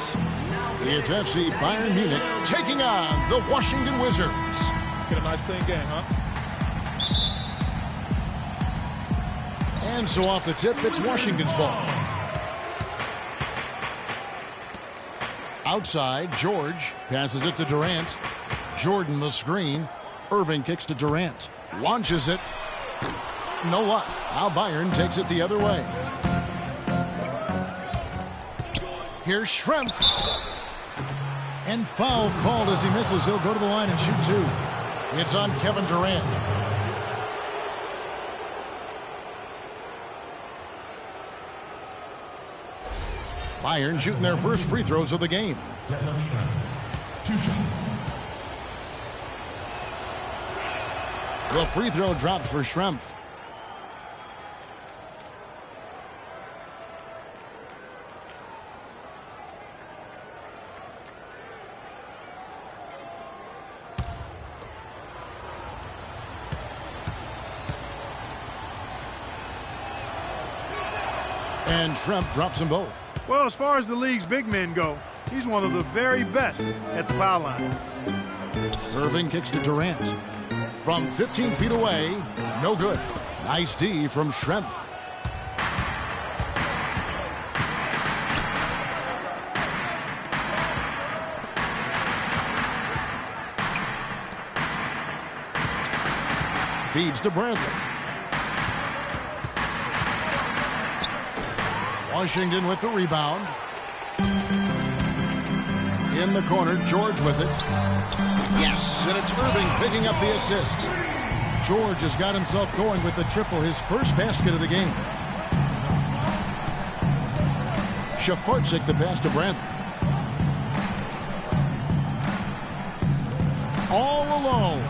minutes. It's FC Bayern Munich taking on the Washington Wizards. Let's get a nice clean game, huh? And so off the tip, it's Washington's ball. Outside, George passes it to Durant. Jordan the screen. Irving kicks to Durant. Launches it. No luck. Now Bayern takes it the other way. Here's Schrempf. And foul called as he misses. He'll go to the line and shoot two. It's on Kevin Durant. Bayern shooting their first free throws of the game. 2 shots. The free throw drops for Schrempf. And Schrempf drops them both. Well, as far as the league's big men go, he's one of the very best at the foul line. Irving kicks to Durant. From 15 feet away, no good. Nice D from Schrempf. Feeds to Bradley. Washington with the rebound. In the corner, George with it. Yes, and it's Irving picking up the assist. George has got himself going with the triple, his first basket of the game. Shafarczyk the pass to Bradley. All alone.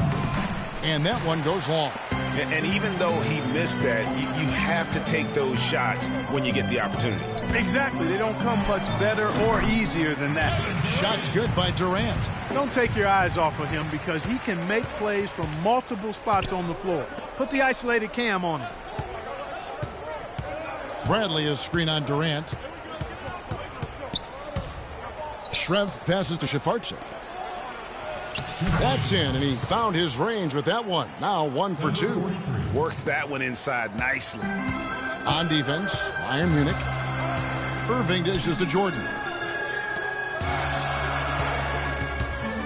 And that one goes long. And even though he missed that, you have to take those shots when you get the opportunity. Exactly. They don't come much better or easier than that. Shots good by Durant. Don't take your eyes off of him because he can make plays from multiple spots on the floor. Put the isolated cam on him. Bradley is screen on Durant. Schrempf passes to Shafarczyk. That's in, and he found his range with that one. Now 1 for 2. Worked that one inside nicely. On defense, Bayern Munich. Irving dishes to Jordan.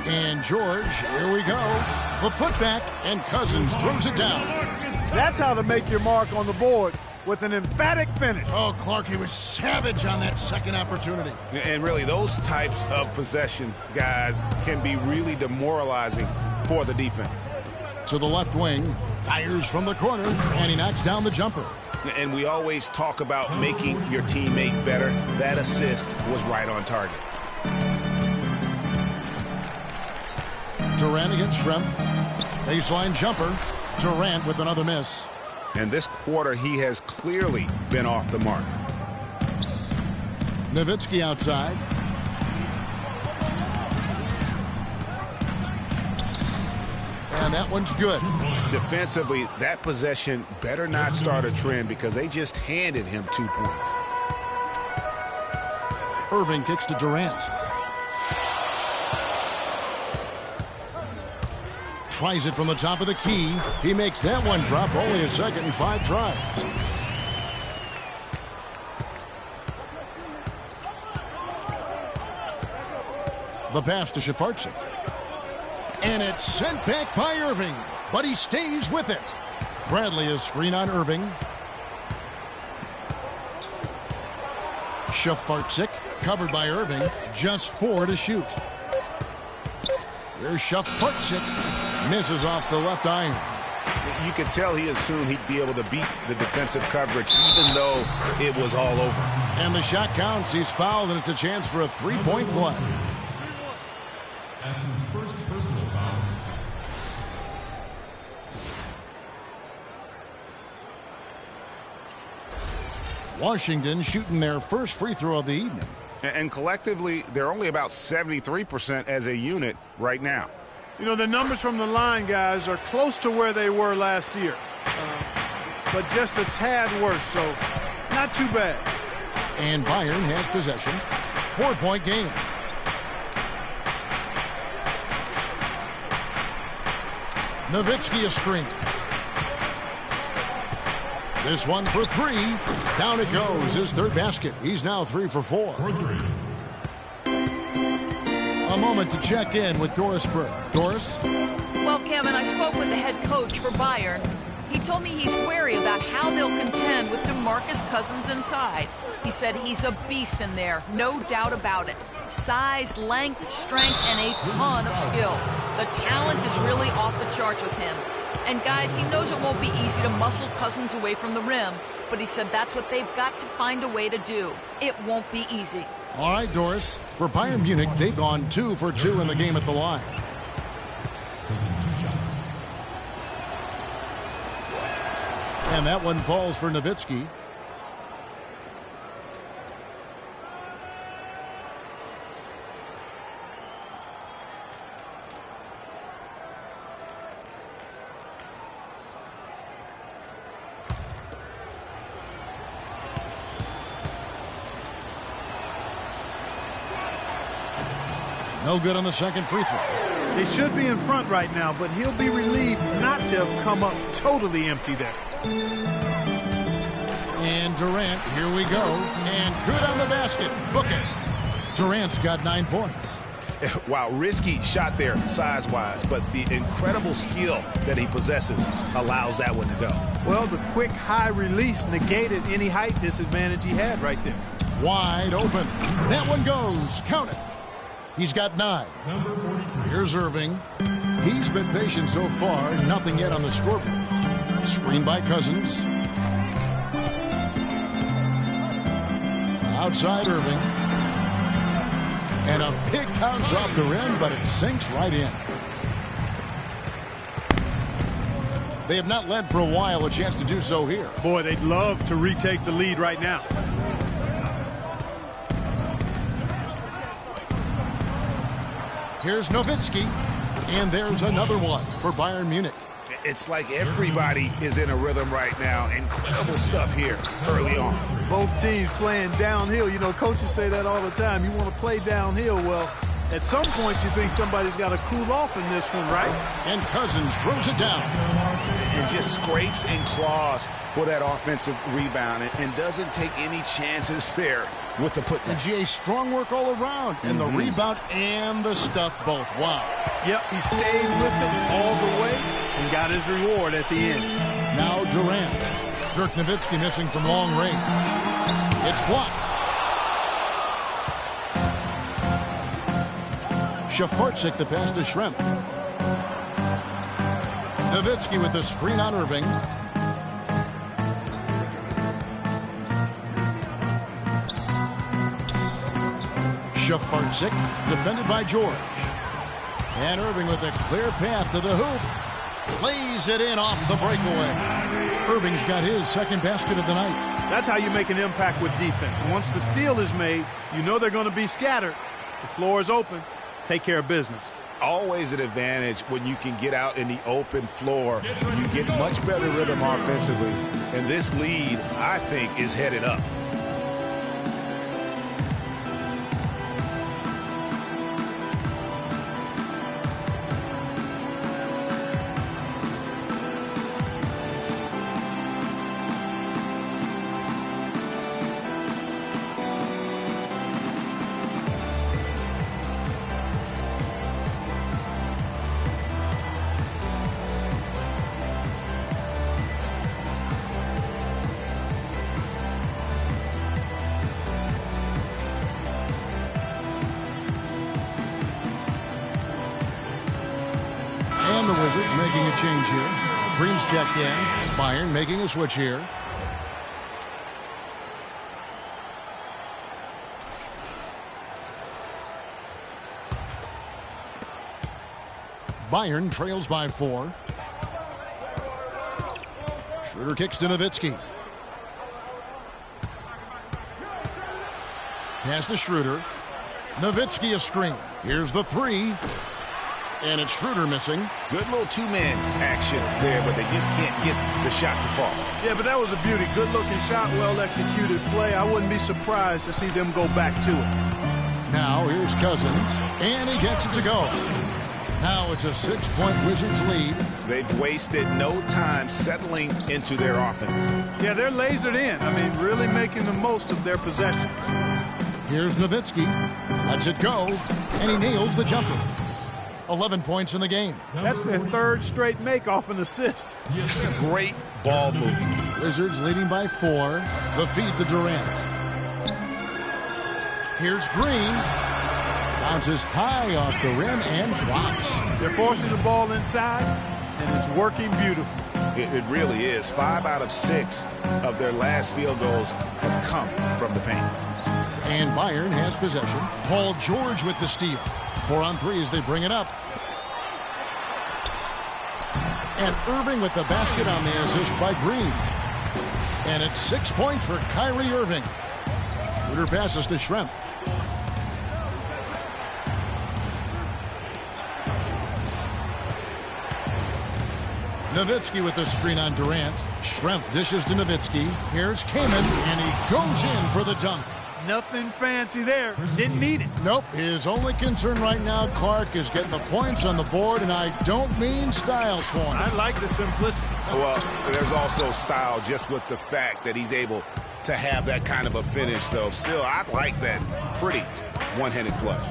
And George, here we go. The putback, and Cousins throws it down. That's how to make your mark on the board with an emphatic finish. Oh, Clark, he was savage on that second opportunity. And really, those types of possessions, guys, can be really demoralizing for the defense. To the left wing, fires from the corner, and he knocks down the jumper. And we always talk about making your teammate better. That assist was right on target. Durant against Schrempf. Baseline jumper. Durant with another miss. And this quarter, he has clearly been off the mark. Nowitzki outside. And that one's good. Defensively, that possession better not start a trend because they just handed him 2 points. Irving kicks to Durant. Tries it from the top of the key. He makes that one drop, only a second and 5 tries. The pass to Shafarczyk. And it's sent back by Irving, but he stays with it. Bradley is screen on Irving. Shafarczyk covered by Irving. Just 4 to shoot. Here's Shafarczyk. Misses off the left iron. You could tell he assumed he'd be able to beat the defensive coverage even though it was all over. And the shot counts. He's fouled, and it's a chance for a 3-point play. That's his first personal foul. Washington shooting their first free throw of the evening. And collectively, they're only about 73% as a unit right now. You know, the numbers from the line, guys, are close to where they were last year. But just a tad worse, so not too bad. And Bayern has possession. 4-point game. Nowitzki a screen. This one for three. Down it goes. His third basket. He's now 3 for 4. A moment to check in with Doris Burke. Doris? Well, Kevin, I spoke with the head coach for Bayern. He told me he's wary about how they'll contend with DeMarcus Cousins inside. He said he's a beast in there, no doubt about it. Size, length, strength, and a ton of skill. The talent is really off the charts with him. And guys, he knows it won't be easy to muscle Cousins away from the rim, but he said that's what they've got to find a way to do. It won't be easy. All right, Doris. For Bayern Munich, they've gone 2 for 2 in the game at the line. And that one falls for Nowitzki. No good on the second free throw. They should be in front right now, but he'll be relieved not to have come up totally empty there. And Durant, here we go. And good on the basket. Book it. Durant's got 9 points. Wow, risky shot there size-wise, but the incredible skill that he possesses allows that one to go. Well, the quick high release negated any height disadvantage he had right there. Wide open. That one goes. Count it. He's got 9. Here's Irving. He's been patient so far. Nothing yet on the scoreboard. Screen by Cousins. Outside Irving. And a big bounce off the rim, but it sinks right in. They have not led for a while. A chance to do so here. Boy, they'd love to retake the lead right now. Here's Nowitzki, and there's another one for Bayern Munich. It's like everybody is in a rhythm right now. Incredible stuff here early on. Both teams playing downhill. You know, coaches say that all the time. You want to play downhill. Well, at some point you think somebody's got to cool off in this one, right? And Cousins throws it down. And just scrapes and claws for that offensive rebound and doesn't take any chances there with the putback. And GA, strong work all around. And the rebound and the stuff both. Wow. Yep, he stayed with it all the way and got his reward at the end. Now Durant. Dirk Nowitzki missing from long range. It's blocked. Shafarczyk the pass to Schrempf. Nowitzki with the screen on Irving. Shafarczyk defended by George. And Irving with a clear path to the hoop. Plays it in off the breakaway. Irving's got his second basket of the night. That's how you make an impact with defense. Once the steal is made, you know they're going to be scattered. The floor is open. Take care of business. Always an advantage when you can get out in the open floor. You get much better rhythm offensively. And this lead, I think, is headed up. And the Wizards making a change here. Green's checked in. Bayern making a switch here. Bayern trails by 4. Schroeder kicks to Nowitzki. Pass to Schroeder. Nowitzki a screen. Here's the 3. And it's Schroeder missing. Good little two-man action there, but they just can't get the shot to fall. Yeah, but that was a beauty. Good-looking shot, well-executed play. I wouldn't be surprised to see them go back to it. Now here's Cousins, and he gets it to go. Now it's a 6-point Wizards lead. They've wasted no time settling into their offense. Yeah, they're lasered in. I mean, really making the most of their possessions. Here's Nowitzki. Lets it go, and he nails the jumper. 11 points in the game. That's their third straight make off an assist. Great ball movement. Wizards leading by 4. The feed to Durant. Here's Green. Bounces high off the rim and drops. They're forcing the ball inside, and it's working beautifully. It really is. 5 out of 6 of their last field goals have come from the paint. And Bayern has possession. Paul George with the steal. 4 on 3 as they bring it up. And Irving with the basket on the assist by Green. And it's 6 points for Kyrie Irving. Schroeder passes to Schrempf. Nowitzki with the screen on Durant. Schrempf dishes to Nowitzki. Here's Kaman, and he goes in for the dunk. Nothing fancy there. Didn't need it. Nope. His only concern right now, Clark, is getting the points on the board, and I don't mean style points. I like the simplicity. Well, there's also style just with the fact that he's able to have that kind of a finish, though. Still, I like that pretty one-handed flush.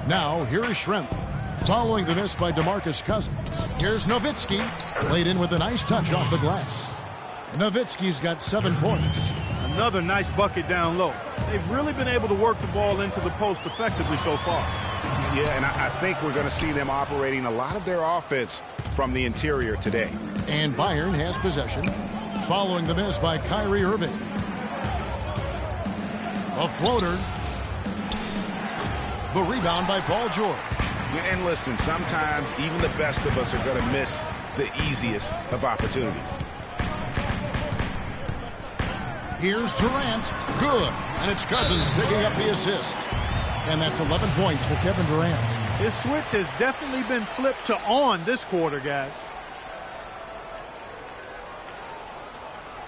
Now, here is Schrempf. Following the miss by DeMarcus Cousins. Here's Nowitzki. Laid in with a nice touch off the glass. Nowitzki's got 7 points. Another nice bucket down low. They've really been able to work the ball into the post effectively so far. Yeah, and I think we're going to see them operating a lot of their offense from the interior today. And Bayern has possession. Following the miss by Kyrie Irving. A floater. The rebound by Paul George. And listen, sometimes even the best of us are going to miss the easiest of opportunities. Here's Durant. Good. And it's Cousins picking up the assist. And that's 11 points for Kevin Durant. His switch has definitely been flipped to on this quarter, guys.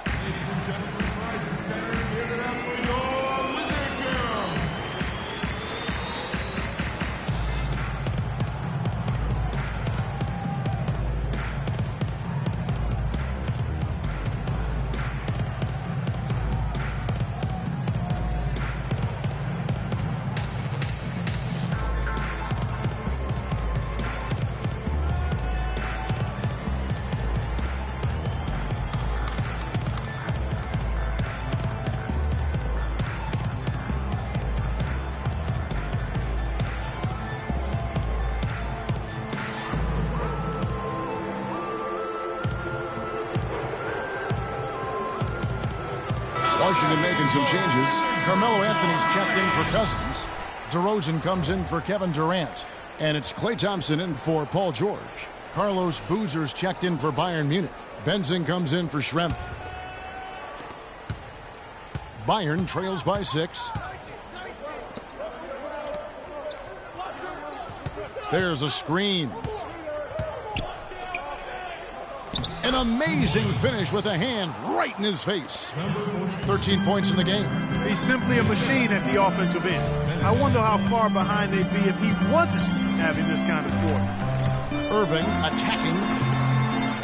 Ladies and gentlemen, Rising Center, give it up for your Wizard Girls. Washington making some changes. Carmelo Anthony's checked in for Cousins. DeRozan comes in for Kevin Durant. And it's Klay Thompson in for Paul George. Carlos Boozer's checked in for Bayern Munich. Benzing comes in for Schrempf. Bayern trails by 6. There's a screen. An amazing finish with a hand right in his face. 13 points in the game. He's simply a machine at the offensive end. I wonder how far behind they'd be if he wasn't having this kind of quarter. Irving attacking.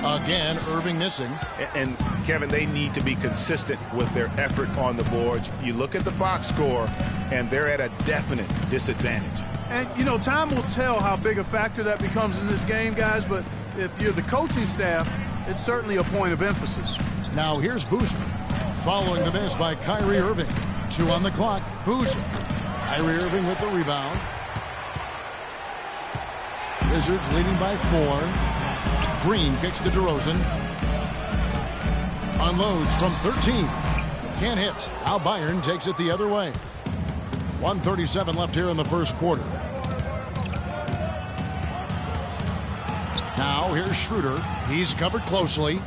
Again, Irving missing. And Kevin, they need to be consistent with their effort on the boards. You look at the box score, and they're at a definite disadvantage. And, you know, time will tell how big a factor that becomes in this game, guys, but if you're the coaching staff, it's certainly a point of emphasis. Now here's Boozer. Following the miss by Kyrie Irving. 2 on the clock. Boozer. Kyrie Irving with the rebound. Wizards leading by 4. Green kicks to DeRozan. Unloads from 13. Can't hit. Now Bayern takes it the other way. 1:37 left here in the first quarter. Now here's Schroeder. He's covered closely.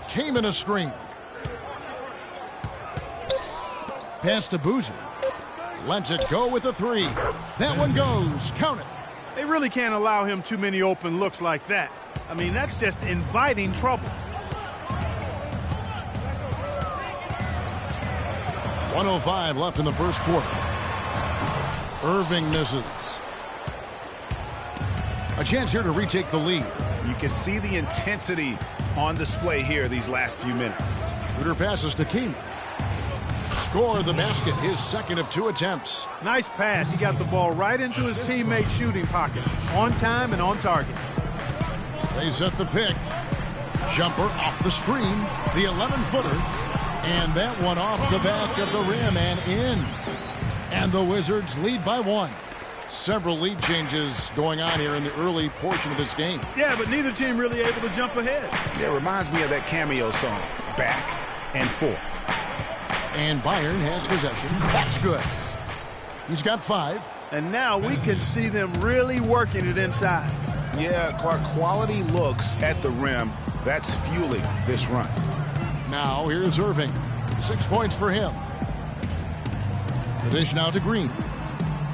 Came in a screen. Pass to Boozer. Lets it go with a 3. That one goes. Count it. They really can't allow him too many open looks like that. I mean, that's just inviting trouble. 1:05 left in the first quarter. Irving misses. A chance here to retake the lead. You can see the intensity on display here these last few minutes. Schroeder passes to Keenan. Score the basket, his second of 2 attempts. Nice pass. He got the ball right into his teammate's shooting pocket. On time and on target. They set the pick. Jumper off the screen. The 11-footer. And that one off the back of the rim and in. And the Wizards lead by 1. Several lead changes going on here in the early portion of this game. Yeah, but neither team really able to jump ahead. Yeah, it reminds me of that cameo song, Back and Forth. And Bayern has possession. That's good. He's got 5. And now we can see them really working it inside. Yeah, Clark, quality looks at the rim. That's fueling this run. Now here's Irving. 6 points for him. The dish now to Green.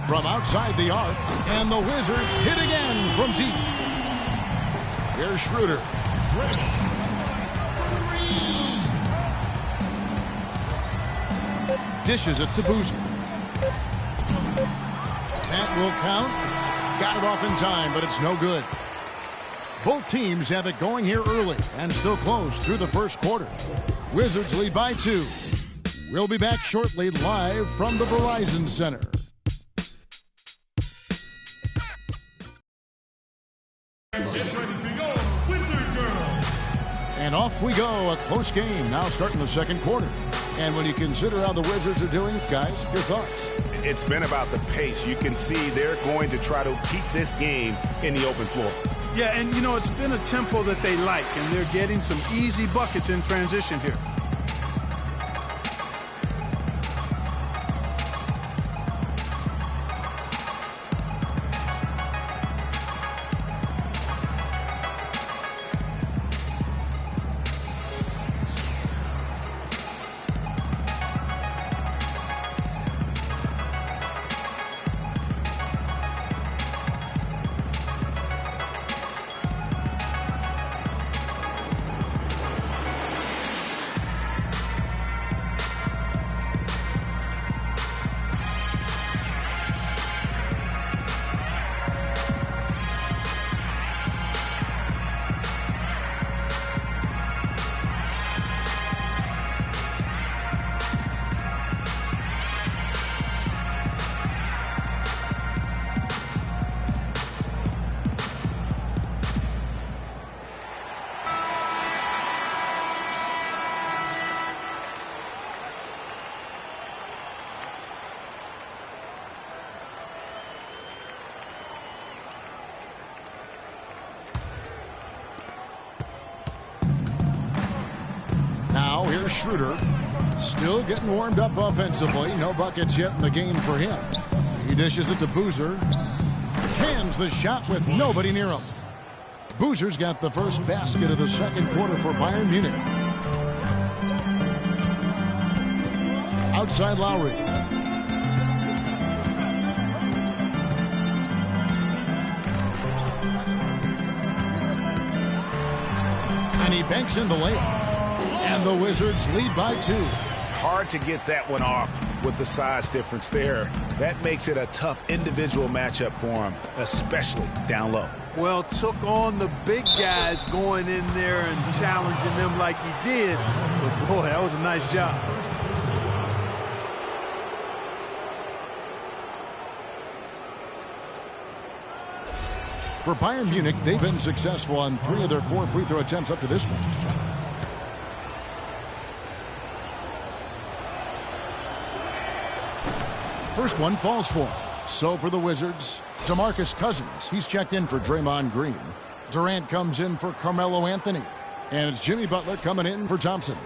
From outside the arc, and the Wizards hit again from deep. Here's Schroeder. Dishes it to Boozer. That will count. Got it off in time, but it's no good. Both teams have it going here early and still close through the first quarter. Wizards lead by 2. We'll be back shortly live from the Verizon Center. And off we go, a close game now starting the second quarter. And when you consider how the Wizards are doing, guys, your thoughts? It's been about the pace. You can see they're going to try to keep this game in the open floor. Yeah, and you know, it's been a tempo that they like, and they're getting some easy buckets in transition here. Here's Schroeder, still getting warmed up offensively. No buckets yet in the game for him. He dishes it to Boozer. Cans the shot with nobody near him. Boozer's got the first basket of the second quarter for Bayern Munich. Outside Lowry. And he banks in the layup. And the Wizards lead by 2. Hard to get that one off with the size difference there. That makes it a tough individual matchup for him, especially down low. Well, took on the big guys going in there and challenging them like he did. But boy, that was a nice job. For Bayern Munich, they've been successful on 3 of their 4 free throw attempts up to this point. First one falls for him. So for the Wizards, DeMarcus Cousins. He's checked in for Draymond Green. Durant comes in for Carmelo Anthony. And it's Jimmy Butler coming in for Thompson.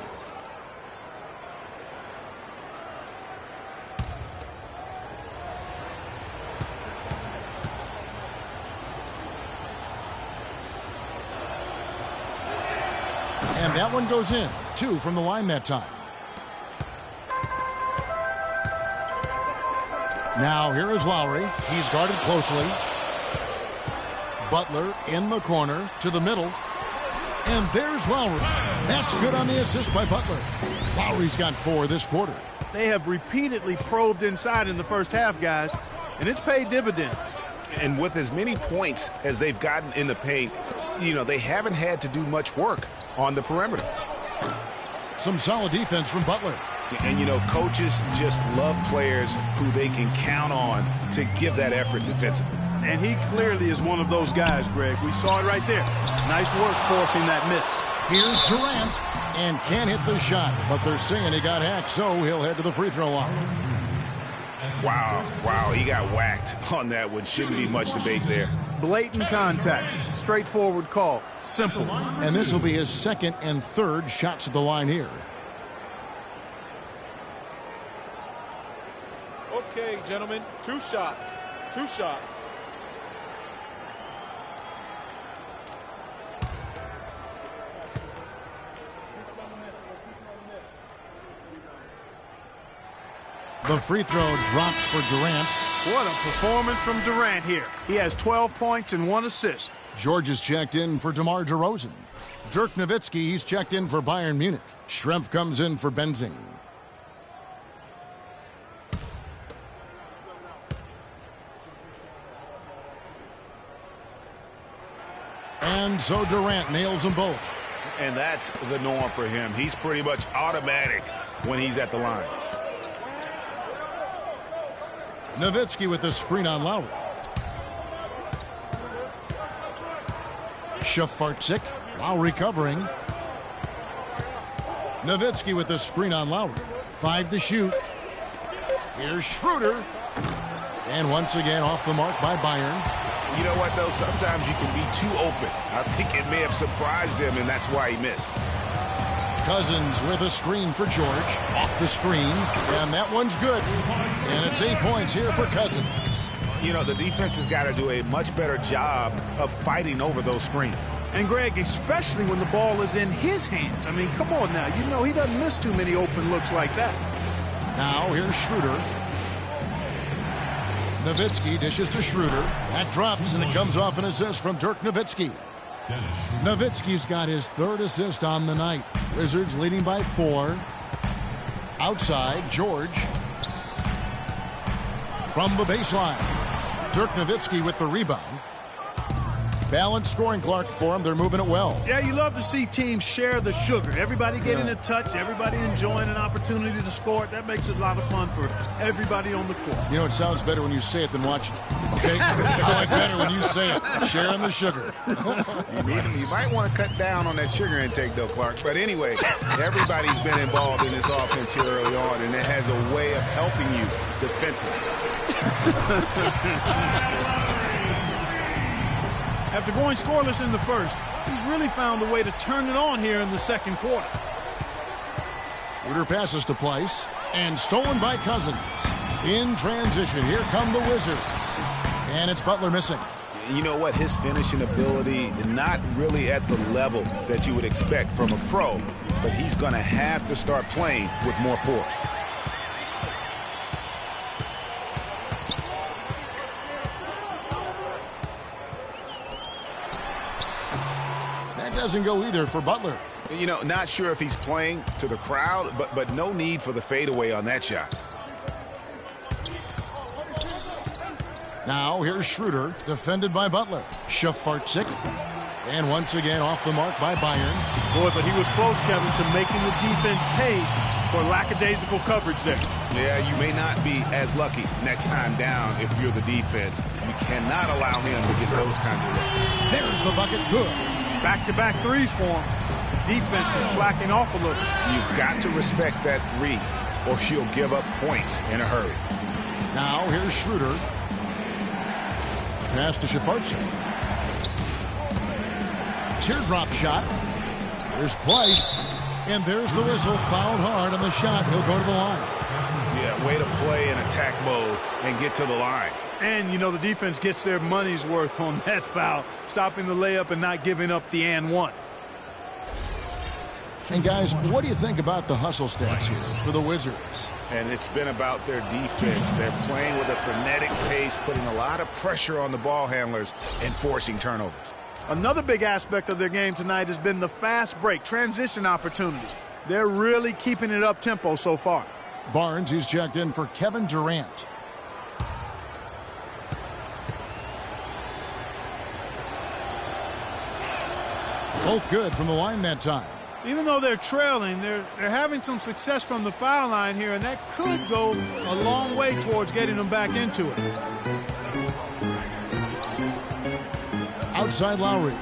And that one goes in. 2 from the line that time. Now here is Lowry. He's guarded closely. Butler in the corner to the middle. And there's Lowry. That's good on the assist by Butler. Lowry's got 4 this quarter. they have repeatedly probed inside in the first half, guys, and it's paid dividends. And with as many points as they've gotten in the paint, you know, they haven't had to do much work on the perimeter. Some solid defense from Butler. And, you know, coaches just love players who they can count on to give that effort defensively. And he clearly is one of those guys, Greg. We saw it right there. Nice work forcing that miss. Here's Durant, and can't hit the shot, but they're saying he got hacked, so he'll head to the free throw line. Wow, he got whacked on that one. Shouldn't be much debate there. Blatant contact, straightforward call, simple. And this will be his second and third shots at the line here. Okay, gentlemen, 2 shots. 2 shots. The free throw drops for Durant. What a performance from Durant here. He has 12 points and 1 assist. George is checked in for DeMar DeRozan. Dirk Nowitzki, he's checked in for Bayern Munich. Schrempf comes in for Benzing. And so Durant nails them both. And that's the norm for him. He's pretty much automatic when he's at the line. Nowitzki with the screen on Lowry. Shafarczyk, Lowry covering. Nowitzki with the screen on Lowry. 5 to shoot. Here's Schroeder. And once again off the mark by Bayern. You know what, though? Sometimes you can be too open. I think it may have surprised him, and that's why he missed. Cousins with a screen for George. Off the screen. And that one's good. And it's 8 points here for Cousins. You know, the defense has got to do a much better job of fighting over those screens. And, Greg, especially when the ball is in his hands. I mean, come on now. You know he doesn't miss too many open looks like that. Now here's Schroeder. Nowitzki dishes to Schroeder. That drops, and it comes off an assist from Dirk Nowitzki. Nowitzki's got his 3rd assist on the night. Wizards leading by 4. Outside, George. From the baseline. Dirk Nowitzki with the rebound. Balanced scoring, Clark, for him. They're moving it well. Yeah, you love to see teams share the sugar. Everybody getting a touch, everybody enjoying an opportunity to score. That makes it a lot of fun for everybody on the court. You know, it sounds better when you say it than watching it. Okay? I like better when you say it. Sharing the sugar. You might want to cut down on that sugar intake, though, Clark. But anyway, everybody's been involved in this offense here early on, and it has a way of helping you defensively. After going scoreless in the first, he's really found a way to turn it on here in the second quarter. Schroeder passes to Pleiss, and stolen by Cousins. In transition, here come the Wizards. And it's Butler missing. You know what? His finishing ability, not really at the level that you would expect from a pro, but he's going to have to start playing with more force. Doesn't go either for Butler. You know, not sure if he's playing to the crowd, but no need for the fadeaway on that shot. Now here's Schroeder, defended by Butler. Shafarczyk, and once again off the mark by Bayern. Boy, but he was close, Kevin, to making the defense pay for lackadaisical coverage there. Yeah, you may not be as lucky next time down if you're the defense. You cannot allow him to get those kinds of looks. There's the bucket, good. Back-to-back threes for him. Defense is slacking off a little. You've got to respect that 3, or you'll give up points in a hurry. Now here's Schroeder. Pass to Shafarczyk. Teardrop shot. There's Pleiss. And there's the whistle. Fouled hard on the shot. He'll go to the line. Yeah, way to play in attack mode and get to the line. And, you know, the defense gets their money's worth on that foul, stopping the layup and not giving up the and one. And, guys, what do you think about the hustle stats here for the Wizards? And it's been about their defense. They're playing with a frenetic pace, putting a lot of pressure on the ball handlers and forcing turnovers. Another big aspect of their game tonight has been the fast break, transition opportunities. They're really keeping it up tempo so far. Barnes, he's checked in for Kevin Durant. Both good from the line that time. Even though they're trailing, they're having some success from the foul line here, and that could go a long way towards getting them back into it. Outside Lowry.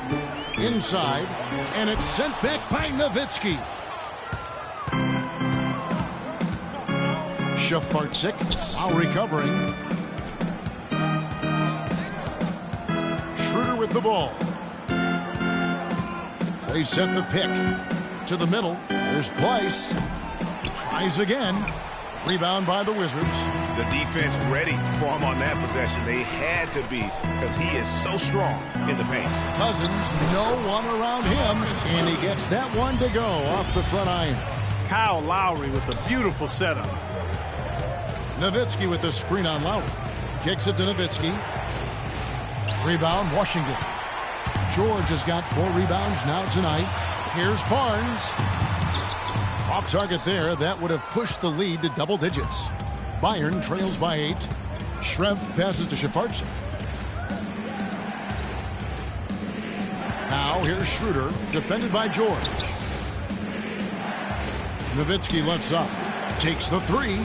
Inside. And it's sent back by Nowitzki. Shafarczyk. Lowry covering. Schroeder with the ball. They set the pick to the middle. There's Pleiss. Tries again. Rebound by the Wizards. The defense ready for him on that possession. They had to be because he is so strong in the paint. Cousins, no one around him, and he gets that one to go off the front iron. Kyle Lowry with a beautiful setup. Nowitzki with the screen on Lowry. Kicks it to Nowitzki. Rebound, Washington. George has got 4 rebounds now tonight. Here's Barnes. Off target there. That would have pushed the lead to double digits. Bayern trails by 8. Schrempf passes to Shafarczyk. Now here's Schroeder, defended by George. Nowitzki left side. Takes the 3.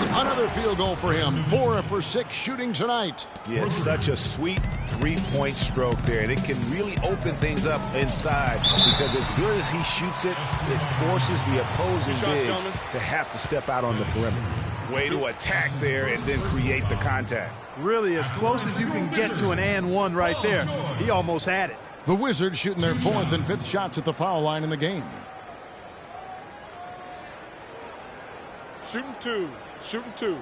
Another field goal for him. 4 for 6 shooting tonight. Yeah, it's such a sweet 3-point stroke there. And it can really open things up inside because as good as he shoots it, it forces the opposing bigs to have to step out on the perimeter. Way to attack there and then create the contact. Really as close as you can get to an and one right there. He almost had it. The Wizards shooting their 4th and 5th shots at the foul line in the game. Shooting 2. Shooting 2.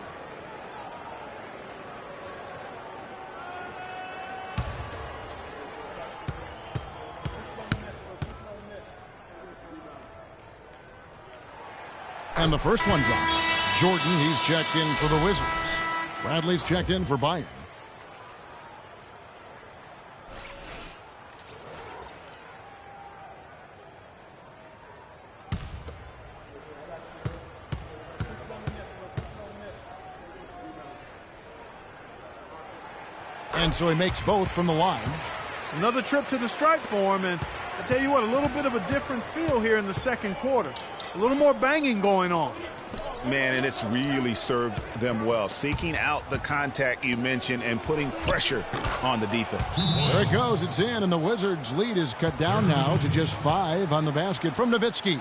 And the first one drops. Jordan, he's checked in for the Wizards. Bradley's checked in for Bayern. And so he makes both from the line. Another trip to the stripe for him, and I tell you what, a little bit of a different feel here in the second quarter. A little more banging going on. Man, and it's really served them well. Seeking out the contact you mentioned and putting pressure on the defense. There it goes. It's in, and the Wizards' lead is cut down now to just 5 on the basket from Nowitzki.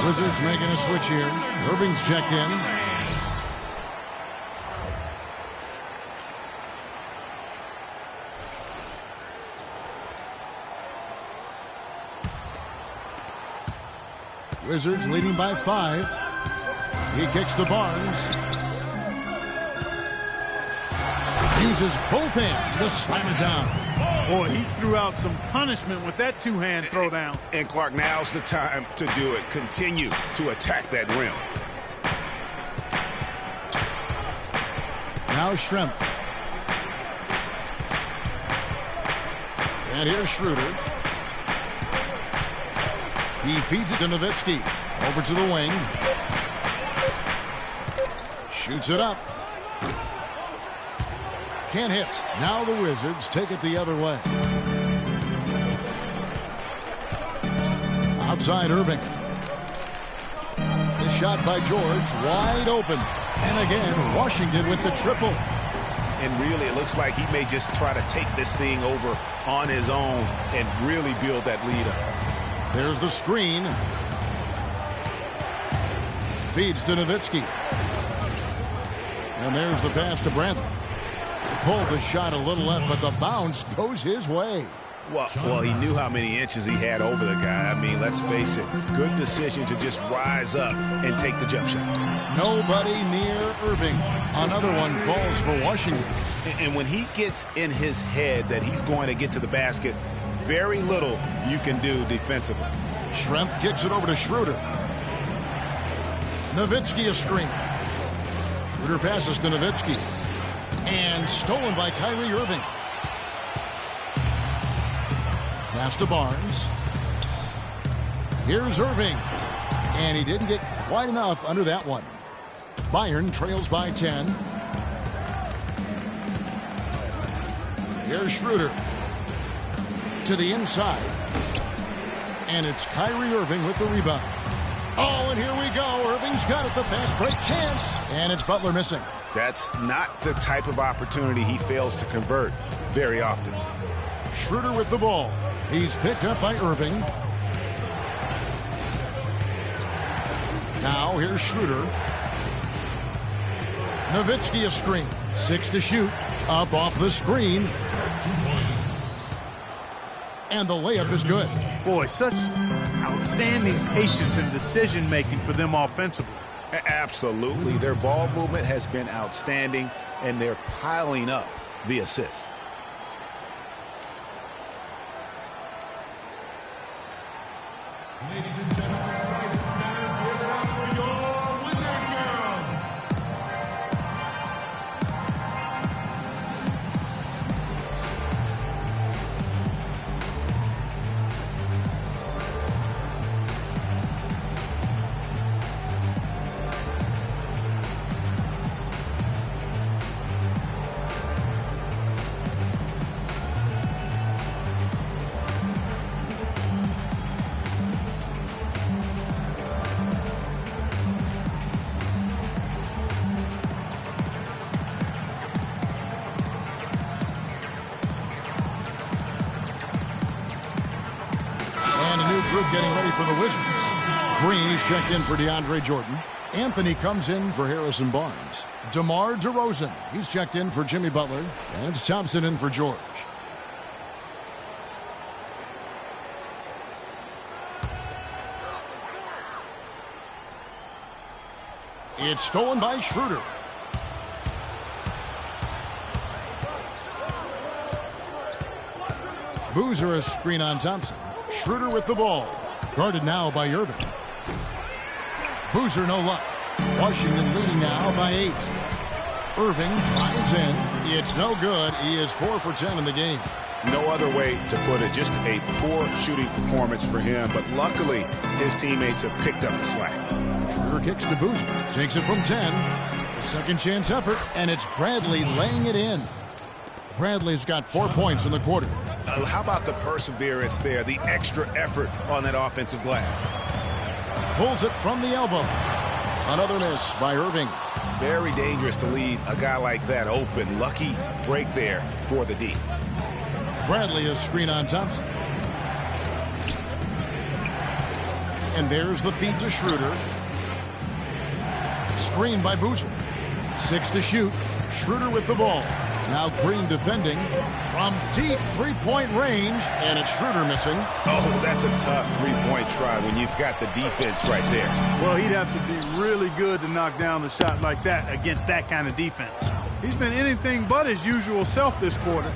Wizards making a switch here. Irving's checked in. Wizards leading by 5. He kicks to Barnes. Uses both hands to slam it down. Boy, he threw out some punishment with that 2-hand throwdown. And Clark, now's the time to do it. Continue to attack that rim. Now Schrempf. And here's Schroeder. He feeds it to Nowitzki. Over to the wing. Shoots it up. Can't hit. Now the Wizards take it the other way. Outside Irving. The shot by George, wide open. And again, Washington with the triple. And really, it looks like he may just try to take this thing over on his own and really build that lead up. There's the screen. Feeds to Nowitzki. And there's the pass to Bradley. Pulled the shot a little left, but the bounce goes his way. Well, he knew how many inches he had over the guy. I mean, let's face it, good decision to just rise up and take the jump shot. Nobody near Irving. Another one falls for Washington. And when he gets in his head that he's going to get to the basket, very little you can do defensively. Schrempf kicks it over to Schroeder. Nowitzki a screen. Schroeder passes to Nowitzki. And stolen by Kyrie Irving. Pass to Barnes. Here's Irving. And he didn't get quite enough under that one. Bayern trails by 10. Here's Schroeder. To the inside. And it's Kyrie Irving with the rebound. Oh, and here we go. Irving's got it. The fast break chance. And it's Butler missing. That's not the type of opportunity he fails to convert very often. Schroeder with the ball. He's picked up by Irving. Now here's Schroeder. Nowitzki a screen. 6 to shoot. Up off the screen. And the layup is good. Boy, such outstanding patience and decision-making for them offensively. Absolutely. Their ball movement has been outstanding, and they're piling up the assists. Ladies and gentlemen, rise and center, give it up for your Wizard Girls. Getting ready for the Wizards. Green is checked in for DeAndre Jordan. Anthony comes in for Harrison Barnes. DeMar DeRozan, he's checked in for Jimmy Butler. And it's Thompson in for George. It's stolen by Schroeder. Boozer a screen on Thompson. Schroeder with the ball. Guarded now by Irving. Boozer no luck. Washington leading now by 8. Irving drives in. It's no good. He is 4 for 10 in the game. No other way to put it. Just a poor shooting performance for him. But luckily, his teammates have picked up the slack. Schroeder kicks to Boozer. Takes it from 10. A second chance effort. And it's Bradley laying it in. Bradley's got 4 points in the quarter. How about the perseverance there, the extra effort on that offensive glass? Pulls it from the elbow. Another miss by Irving. Very dangerous to leave a guy like that open. Lucky break there for the D. Bradley a screen on Thompson. And there's the feed to Schroeder. Screen by Boozer. 6 to shoot. Schroeder with the ball. Now Green defending from deep three-point range, and it's Schroeder missing. Oh, that's a tough three-point try when you've got the defense right there. Well, he'd have to be really good to knock down a shot like that against that kind of defense. He's been anything but his usual self this quarter.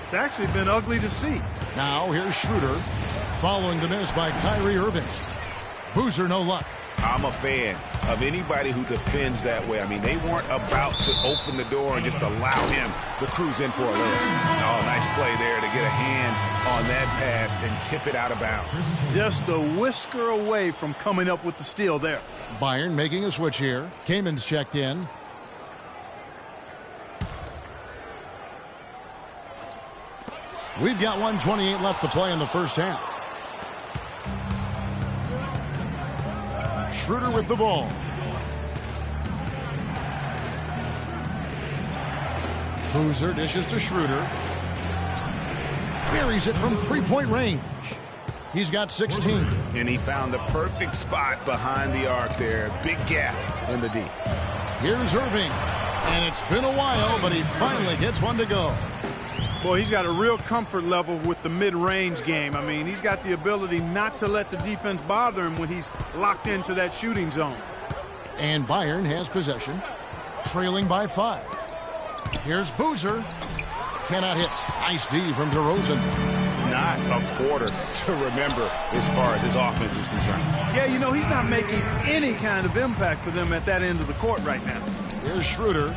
It's actually been ugly to see. Now here's Schroeder following the miss by Kyrie Irving. Boozer no luck. I'm a fan of anybody who defends that way. I mean, they weren't about to open the door and just allow him to cruise in for a layup. Oh, nice play there to get a hand on that pass and tip it out of bounds. Just a whisker away from coming up with the steal there. Bayern making a switch here. Kamen's checked in. We've got 1:28 left to play in the first half. Schroeder with the ball. Boozer dishes to Schroeder. Buries it from three-point range. He's got 16. And he found the perfect spot behind the arc there. Big gap in the D. Here's Irving. And it's been a while, but he finally gets one to go. Boy, he's got a real comfort level with the mid-range game. I mean, he's got the ability not to let the defense bother him when he's locked into that shooting zone. And Bayern has possession, trailing by 5. Here's Boozer. Cannot hit. Nice D from DeRozan. Not a quarter to remember as far as his offense is concerned. Yeah, you know, he's not making any kind of impact for them at that end of the court right now. Here's Schroeder,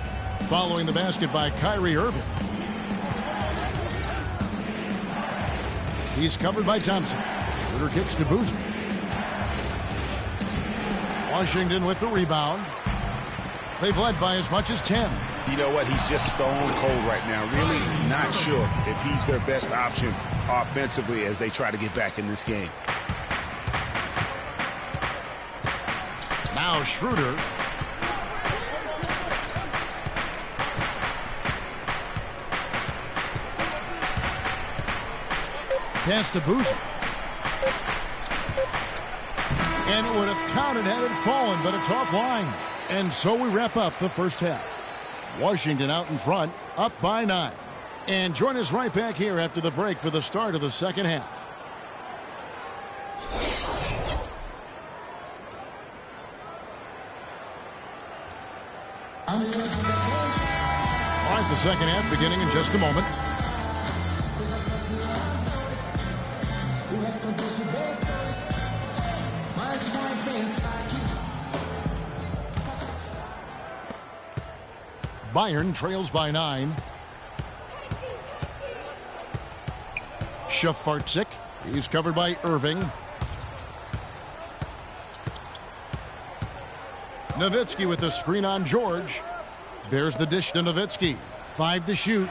following the basket by Kyrie Irving. He's covered by Thompson. Schroeder kicks to Boozer. Washington with the rebound. They've led by as much as 10. You know what? He's just stone cold right now. Really not sure if he's their best option offensively as they try to get back in this game. Now Schroeder. Pass to Boozer. And it would have counted had it fallen, but it's offline. And so we wrap up the first half. Washington out in front, up by 9. And join us right back here after the break for the start of the second half. All right, the second half beginning in just a moment. Bayern trails by 9. Shafarczyk. He's covered by Irving. Nowitzki with the screen on George. There's the dish to Nowitzki. 5 to shoot.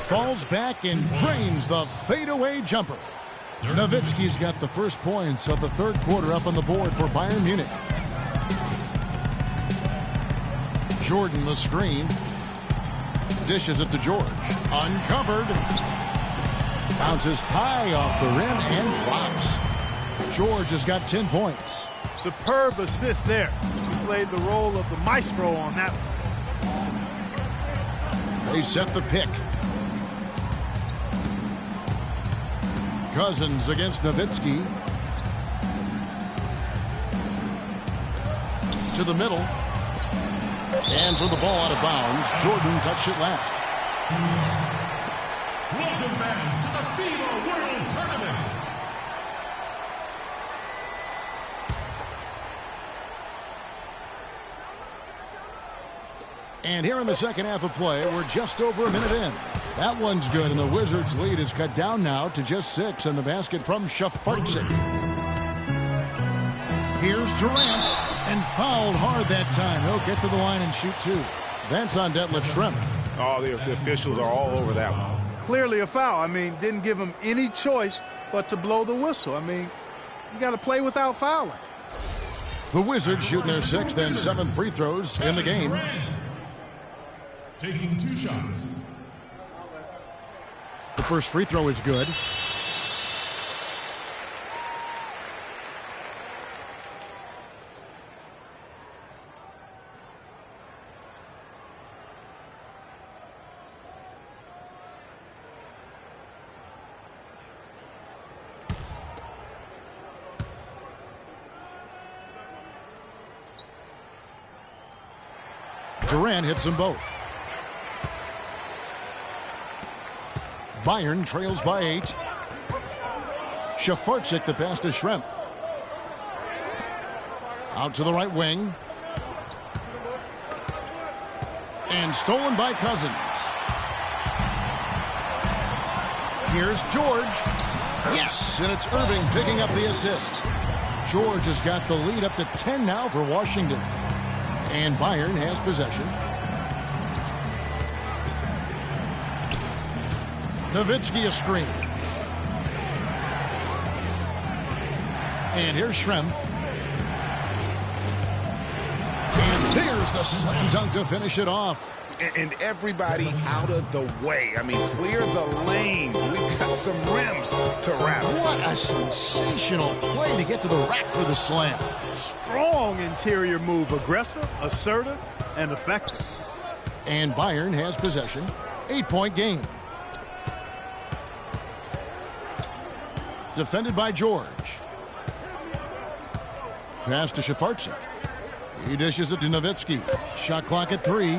Falls back and drains the fadeaway jumper. Nowitzki's got the first points of the third quarter up on the board for Bayern Munich. Jordan the screen. Dishes it to George. Uncovered. Bounces high off the rim and drops. George has got 10 points. Superb assist there. He played the role of the maestro on that one. They set the pick. Cousins against Nowitzki. To the middle. Hands with the ball out of bounds. Jordan touched it last. Welcome fans to the FIBA World Tournament. And here in the second half of play, we're just over a minute in. That one's good, and the Wizards' lead is cut down now to just 6 on the basket from Shafarczyk. Here's Durant, and fouled hard that time. He'll get to the line and shoot 2. That's on Detlef Schrempf. Oh, the officials are all over that one. Clearly a foul. I mean, didn't give him any choice but to blow the whistle. I mean, you got to play without fouling. The Wizards shooting their 6th and 7th free throws in the game. Taking 2 shots. The first free throw is good. Durant hits them both. Bayern trails by 8. Shafarczyk the pass to Schrempf. Out to the right wing. And stolen by Cousins. Here's George. Yes, and it's Irving picking up the assist. George has got the lead up to 10 now for Washington. And Bayern has possession. Nowitzki a screen. And here's Schrempf. And there's the slam dunk to finish it off. And everybody out of the way. I mean, clear the lane. We've got some rims to wrap. What a sensational play to get to the rack for the slam. Strong interior move. Aggressive, assertive, and effective. And Bayern has possession. 8-point game. Defended by George. Pass to Shafarczyk. He dishes it to Nowitzki. Shot clock at 3.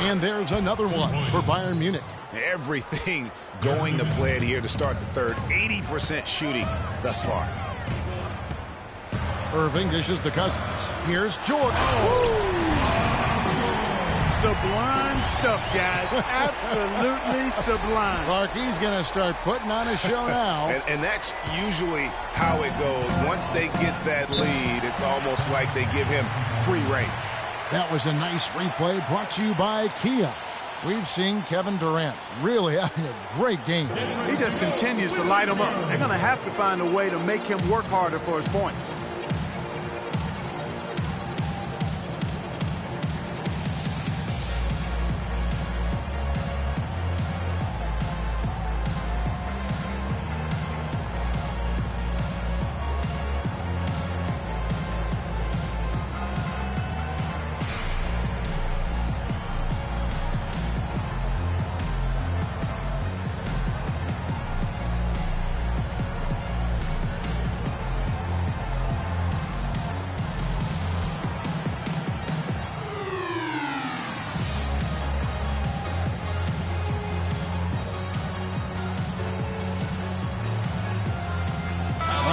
And there's another one for Bayern Munich. Everything going to plan here to start the third. 80% shooting thus far. Irving dishes to Cousins. Here's George. Sublime stuff, guys. Absolutely sublime. Clarkie's going to start putting on a show now. And that's usually how it goes. Once they get that lead, it's almost like they give him free rein. That was a nice replay brought to you by Kia. We've seen Kevin Durant really having a great game. He just continues to light them up. They're going to have to find a way to make him work harder for his point.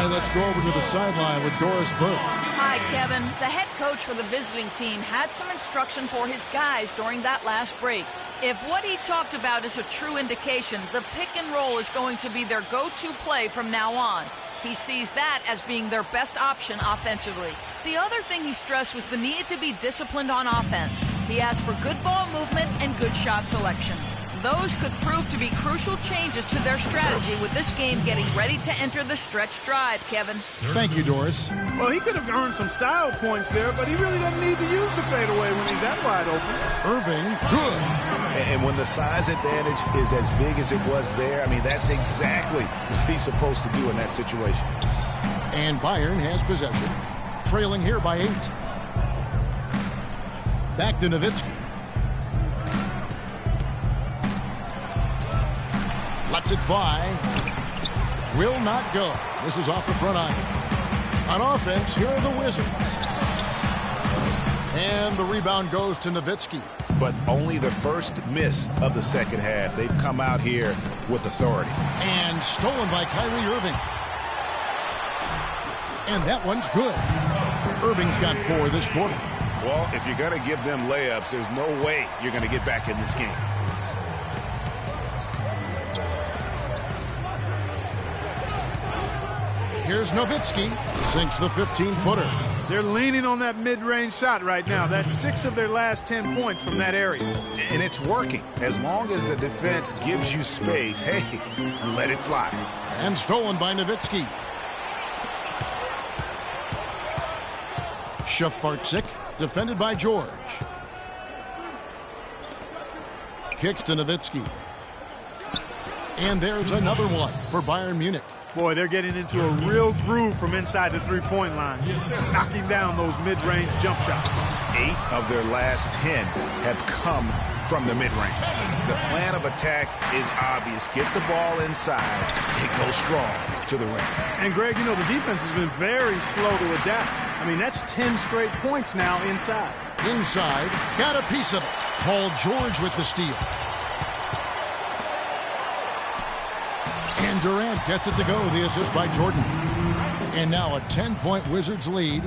Let's go over to the sideline with Doris Burke. Hi, Kevin. The head coach for the visiting team had some instruction for his guys during that last break. If what he talked about is a true indication, the pick and roll is going to be their go-to play from now on. He sees that as being their best option offensively. The other thing he stressed was the need to be disciplined on offense. He asked for good ball movement and good shot selection. Those could prove to be crucial changes to their strategy with this game getting ready to enter the stretch drive, Kevin. Thank you, Doris. Well, he could have earned some style points there, but he really doesn't need to use the fadeaway when he's that wide open. Irving, good. And when the size advantage is as big as it was there, I mean, that's exactly what he's supposed to do in that situation. And Bayern has possession, trailing here by 8. Back to Nowitzki. Lets it fly. Will not go. This is off the front iron. On offense, here are the Wizards. And the rebound goes to Nowitzki. But only the first miss of the second half. They've come out here with authority. And stolen by Kyrie Irving. And that one's good. Irving's got 4 this quarter. Well, if you're going to give them layups, there's no way you're going to get back in this game. Here's Nowitzki. Sinks the 15-footer. They're leaning on that mid-range shot right now. That's 6 of their last 10 points from that area. And it's working. As long as the defense gives you space, hey, let it fly. And stolen by Nowitzki. Shafarczyk, defended by George. Kicks to Nowitzki. And there's another one for Bayern Munich. Boy, they're getting into a real groove from inside the three-point line. Knocking down those mid-range jump shots. 8 of their last 10 have come from the mid-range. The plan of attack is obvious. Get the ball inside and go strong to the rim. And, Greg, you know, the defense has been very slow to adapt. I mean, that's 10 straight points now inside. Inside, got a piece of it. Paul George with the steal. And Durant gets it to go, the assist by Jordan. And now a 10-point Wizards lead.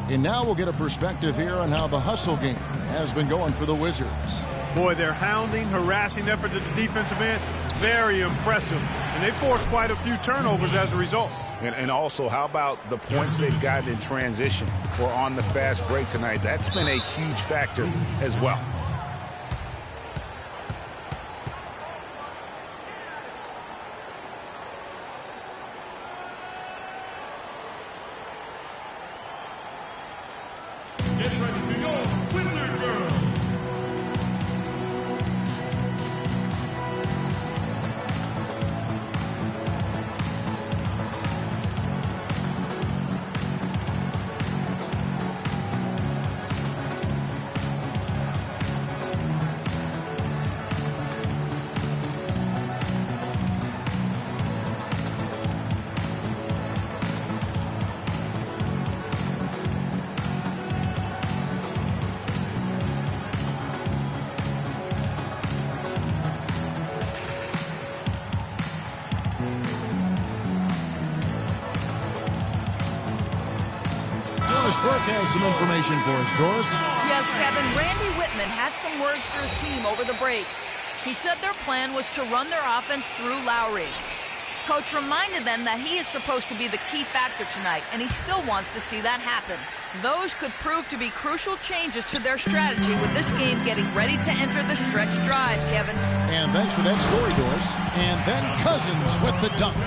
And now we'll get a perspective here on how the hustle game has been going for the Wizards. Boy, their hounding, harassing effort at the defensive end, very impressive. And they forced quite a few turnovers as a result. And also, how about the points they've gotten in transition or on the fast break tonight? That's been a huge factor as well. Doris Burke has some information for us. Doris? Yes, Kevin. Randy Whitman had some words for his team over the break. He said their plan was to run their offense through Lowry. Coach reminded them that he is supposed to be the key factor tonight, and he still wants to see that happen. Those could prove to be crucial changes to their strategy with this game getting ready to enter the stretch drive, Kevin. And thanks for that story, Doris. And then Cousins with the dunk.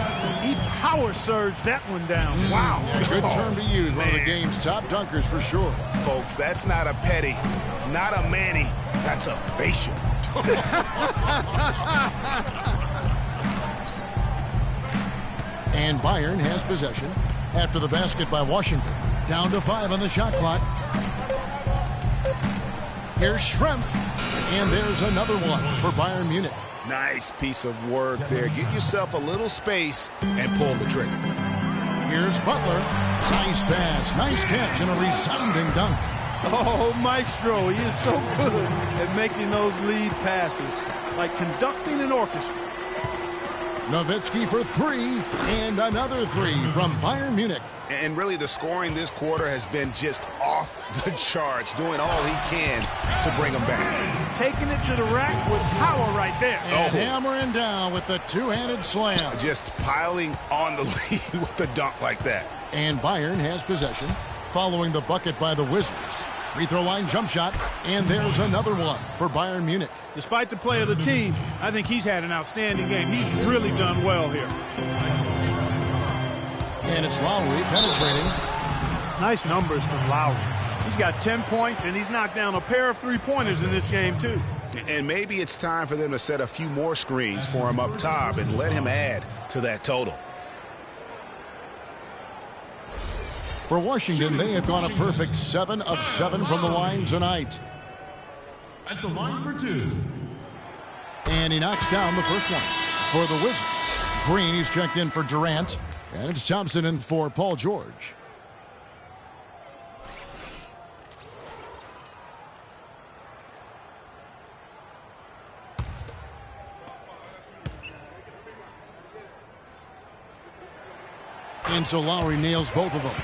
He power surged that one down. Wow. Yeah, good term to use. One of the game's top dunkers for sure. Folks, that's not a petty, not a Manny. That's a facial. And Bayern has possession after the basket by Washington. Down to 5 on the shot clock. Here's Schrempf. And there's another one for Bayern Munich. Nice piece of work there. Get yourself a little space and pull the trigger. Here's Butler. Nice pass, nice catch, and a resounding dunk. Oh, Maestro, he is so good at making those lead passes, like conducting an orchestra. Nowitzki for 3, and another 3 from Bayern Munich. And really, the scoring this quarter has been just off the charts, doing all he can to bring them back. Taking it to the rack with power right there. And hammering down with the two-handed slam. Just piling on the lead with the dunk like that. And Bayern has possession, following the bucket by the Wizards. Free throw line jump shot, and there's another one for Bayern Munich. Despite the play of the team, I think he's had an outstanding game. He's really done well here. And it's Lowry penetrating. Nice numbers from Lowry. He's got 10 points, and he's knocked down a pair of three-pointers in this game, too. And maybe it's time for them to set a few more screens for him up top and let him add to that total. For Washington, they have gone a perfect 7 of 7 from the line tonight. At the line for 2. And he knocks down the first one for the Wizards. Green, he's checked in for Durant. And it's Thompson in for Paul George. And so Lowry nails both of them.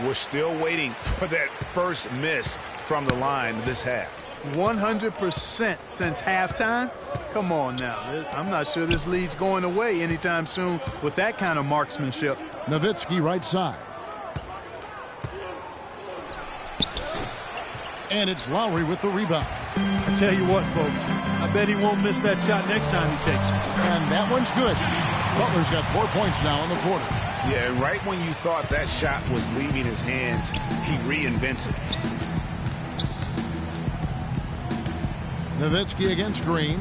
We're still waiting for that first miss from the line this half. 100% since halftime? Come on now. I'm not sure this lead's going away anytime soon with that kind of marksmanship. Nowitzki right side. And it's Lowry with the rebound. I tell you what, folks, I bet he won't miss that shot next time he takes it. And that one's good. Butler's got 4 points now in the quarter. Yeah, right when you thought that shot was leaving his hands, he reinvents it. Nowitzki against Green.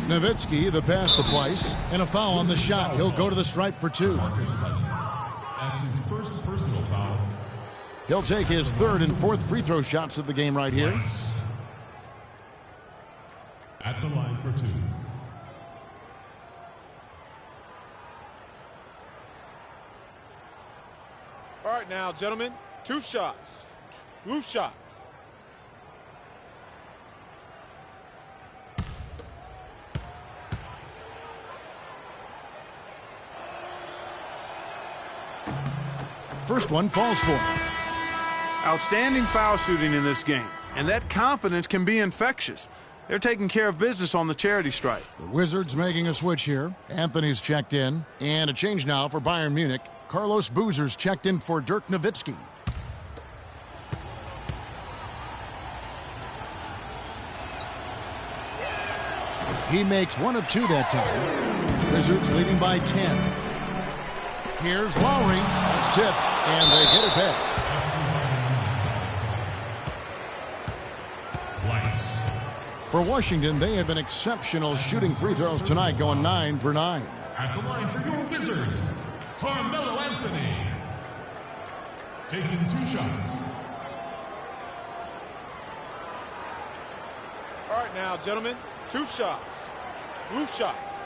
Nowitzki, the pass to Place, and a foul on the shot. He'll go to the stripe for 2. That's his first personal foul. He'll take his 3rd and 4th free throw shots of the game right here. At the line for 2. All right, now, gentlemen, 2 shots. 2 shots. First one falls for him. Outstanding foul shooting in this game, and that confidence can be infectious. They're taking care of business on the charity stripe. The Wizards making a switch here. Anthony's checked in. And a change now for Bayern Munich. Carlos Boozer's checked in for Dirk Nowitzki. He makes 1 of 2 that time. Wizards leading by 10. Here's Lowry. That's tipped, and they get it back. For Washington, they have been exceptional shooting free throws tonight, going 9 for 9. At the line for your Wizards, Carmelo Anthony. Taking 2 shots. All right, now, gentlemen, 2 shots. 2 shots.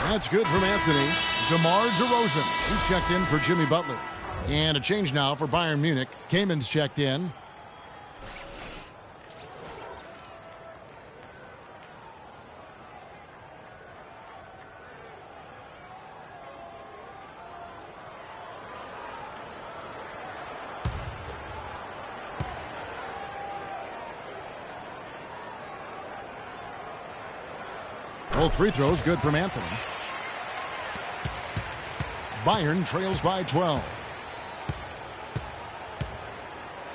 That's good from Anthony. DeMar DeRozan. He's checked in for Jimmy Butler. And a change now for Bayern Munich. Kamen's checked in. Both free throws good from Anthony. Bayern trails by 12.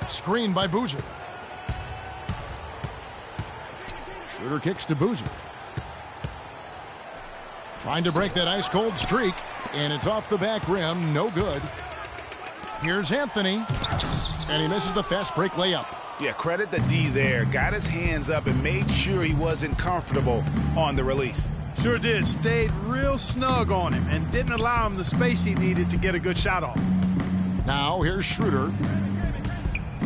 Screen by Boozer. Schroeder kicks to Boozer. Trying to break that ice-cold streak, and it's off the back rim. No good. Here's Anthony, and he misses the fast break layup. Yeah, credit the D there. Got his hands up and made sure he wasn't comfortable on the release. Sure did. Stayed real snug on him and didn't allow him the space he needed to get a good shot off. Now here's Schroeder.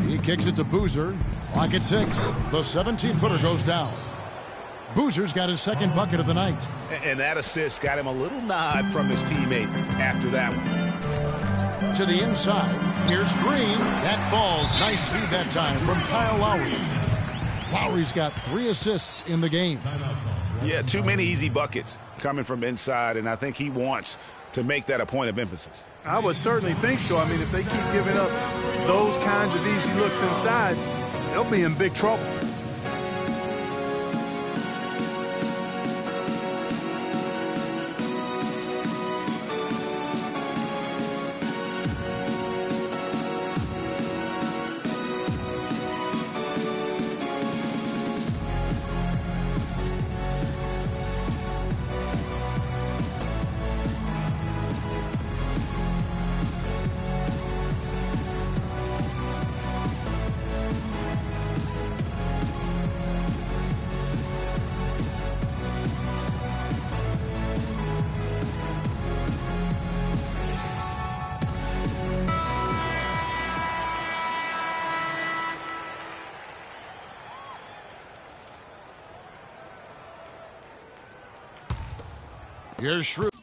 He kicks it to Boozer. Clock at 6. The 17-footer goes down. Boozer's got his second bucket of the night. And that assist got him a little nod from his teammate after that one. To the inside. Here's Green. That falls. Nice feed that time from Kyle Lowry. Lowry's got 3 assists in the game. Yeah, too many easy buckets coming from inside, and I think he wants to make that a point of emphasis. I would certainly think so. I mean, if they keep giving up those kinds of easy looks inside, they'll be in big trouble. Here's Schroeder.